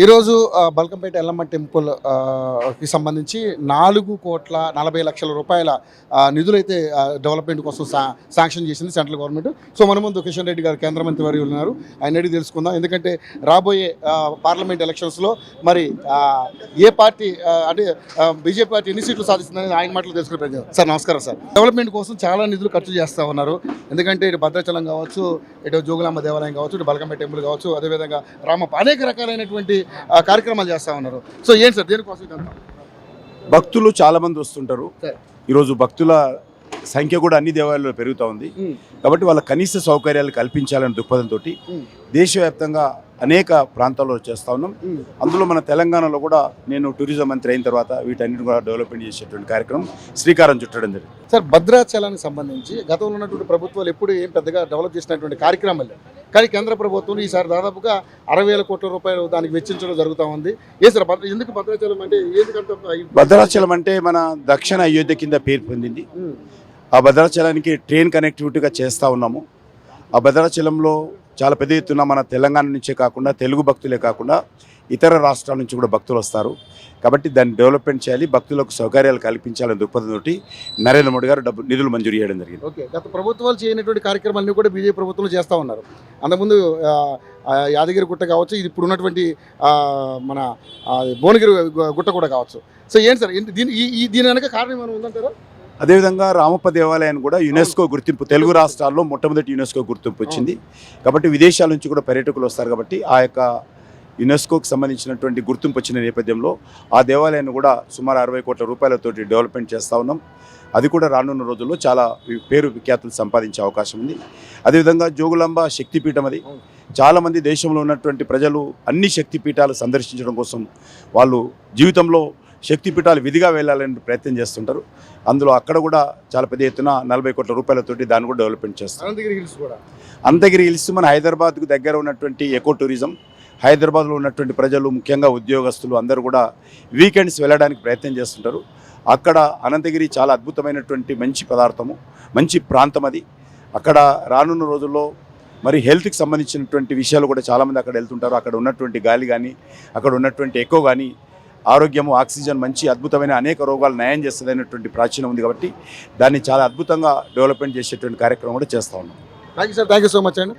ఈరోజు బల్కంపేట ఎల్లమ్మ టెంపుల్ కి సంబంధించి 4,40 లక్షల రూపాయల నిధులైతే డెవలప్మెంట్ కోసం శాంక్షన్ చేసింది సెంట్రల్ గవర్నమెంట్. సో మన ముందు కిషన్ రెడ్డి గారు కేంద్ర మంత్రి వారు ఉన్నారు, ఆయన అడిగి తెలుసుకుందాం. ఎందుకంటే రాబోయే పార్లమెంట్ ఎలక్షన్స్లో మరి ఏ పార్టీ అంటే బీజేపీ పార్టీ ఎన్ని సీట్లు సాధిస్తుందని ఆయన మాటలు తెలుసుకునే ప్రయత్నం. సార్ నమస్కారం సార్. డెవలప్మెంట్ కోసం చాలా నిధులు ఖర్చు చేస్తూ ఉన్నారు. ఎందుకంటే ఇటు భద్రాచలం కావచ్చు, ఇటు జోగులాంబ దేవాలయం కావచ్చు, ఇటు బల్కంపేట టెంపుల్ కావచ్చు, అదేవిధంగా రామప్ప అనేక రకాలైనటువంటి కార్యక్రమాలు చేస్తూ ఉన్నారు. సో ఏంటి సార్ దేనికోసం ఇదంతా? భక్తులు చాలా మంది వస్తుంటారు. ఈరోజు భక్తుల సంఖ్య కూడా అన్ని దేవాలయాల్లో పెరుగుతూ ఉంది. కాబట్టి వాళ్ళ కనీస సౌకర్యాలు కల్పించాలనే దృక్పథంతో దేశవ్యాప్తంగా అనేక ప్రాంతాల్లో చేస్తూ ఉన్నాం. అందులో మన తెలంగాణలో కూడా నేను టూరిజం మంత్రి అయిన తర్వాత వీటన్నిటిని కూడా డెవలప్మెంట్ చేసేటువంటి కార్యక్రమం శ్రీకారం చుట్టడం జరిగింది. సార్ భద్రాచలానికి సంబంధించి గతంలో ఉన్నటువంటి ప్రభుత్వాలు ఎప్పుడు ఏం పెద్దగా డెవలప్ చేసినటువంటి కార్యక్రమాలు, కానీ కేంద్ర ప్రభుత్వం ఈసారి దాదాపుగా 60,000 కోట్ల రూపాయలు దానికి వెచ్చించడం జరుగుతూ ఉంది. ఏ సార్ ఎందుకు భద్రాచలం అంటే ఎందుకంత? భద్రాచలం అంటే మన దక్షిణ అయోధ్య కింద పేరు పొందింది. ఆ భద్రాచలానికి ట్రైన్ కనెక్టివిటీగా చేస్తూ ఉన్నాము. ఆ భద్రాచలంలో చాలా పెద్ద ఎత్తున మన తెలంగాణ నుంచే కాకుండా తెలుగు భక్తులే కాకుండా ఇతర రాష్ట్రాల నుంచి కూడా భక్తులు వస్తారు. కాబట్టి దాన్ని డెవలప్మెంట్ చేయాలి, భక్తులకు సౌకర్యాలు కల్పించాలని దృక్పథంతో నరేంద్ర మోడీ గారు నిధులు మంజూరు చేయడం జరిగింది. ఓకే, గత ప్రభుత్వాలు చేయనటువంటి కార్యక్రమాలన్నీ కూడా బీజేపీ ప్రభుత్వం చేస్తూ ఉన్నారు. అంతకుముందు యాదగిరి గుట్ట కావచ్చు, ఇది ఇప్పుడు ఉన్నటువంటి మన భువనగిరి గుట్ట కూడా కావచ్చు. సో ఏంటి సార్ దీని వెనక కారణం ఏమైనా ఉందంటారా? అదేవిధంగా రామప్ప దేవాలయాన్ని కూడా యునెస్కో గుర్తింపు, తెలుగు రాష్ట్రాల్లో మొట్టమొదటి యునెస్కో గుర్తింపు వచ్చింది. కాబట్టి విదేశాల నుంచి కూడా పర్యాటకులు వస్తారు. కాబట్టి ఆ యొక్క యునెస్కోకి సంబంధించినటువంటి గుర్తింపు వచ్చిన నేపథ్యంలో ఆ దేవాలయాన్ని కూడా సుమారు 60 కోట్ల రూపాయలతోటి డెవలప్మెంట్ చేస్తూ ఉన్నాం. అది కూడా రానున్న రోజుల్లో చాలా పేరు విఖ్యాతులు సంపాదించే అవకాశం ఉంది. అదేవిధంగా జోగులాంబ శక్తిపీఠం, అది చాలామంది దేశంలో ఉన్నటువంటి ప్రజలు అన్ని శక్తిపీఠాలు సందర్శించడం కోసం వాళ్ళు జీవితంలో శక్తిపీఠాలు విధిగా వెళ్ళాలని ప్రయత్నం చేస్తుంటారు. అందులో అక్కడ కూడా చాలా పెద్ద ఎత్తున 40 కోట్ల రూపాయలతోటి దాన్ని కూడా డెవలప్మెంట్ చేస్తారు. అనంతగిరి హిల్స్ మన హైదరాబాద్కు దగ్గర ఉన్నటువంటి ఎకో టూరిజం, హైదరాబాద్లో ఉన్నటువంటి ప్రజలు ముఖ్యంగా ఉద్యోగస్తులు అందరూ కూడా వీకెండ్స్ వెళ్ళడానికి ప్రయత్నం చేస్తుంటారు. అక్కడ అనంతగిరి చాలా అద్భుతమైనటువంటి మంచి పదార్థము, మంచి ప్రాంతం అది. అక్కడ రానున్న రోజుల్లో మరి హెల్త్కి సంబంధించినటువంటి విషయాలు కూడా చాలామంది అక్కడ వెళ్తుంటారు. అక్కడ ఉన్నటువంటి గాలి కానీ, అక్కడ ఉన్నటువంటి ఎకో కానీ, ఆరోగ్యము, ఆక్సిజన్, మంచి అద్భుతమైన అనేక రోగాలు నయం చేస్తుంది అనేటువంటి ప్రాచీనం ఉంది. కాబట్టి దాన్ని చాలా అద్భుతంగా డెవలప్మెంట్ చేసేటువంటి కార్యక్రమం కూడా చేస్తూ ఉన్నాం. Thank you sir, thank you so much అండి.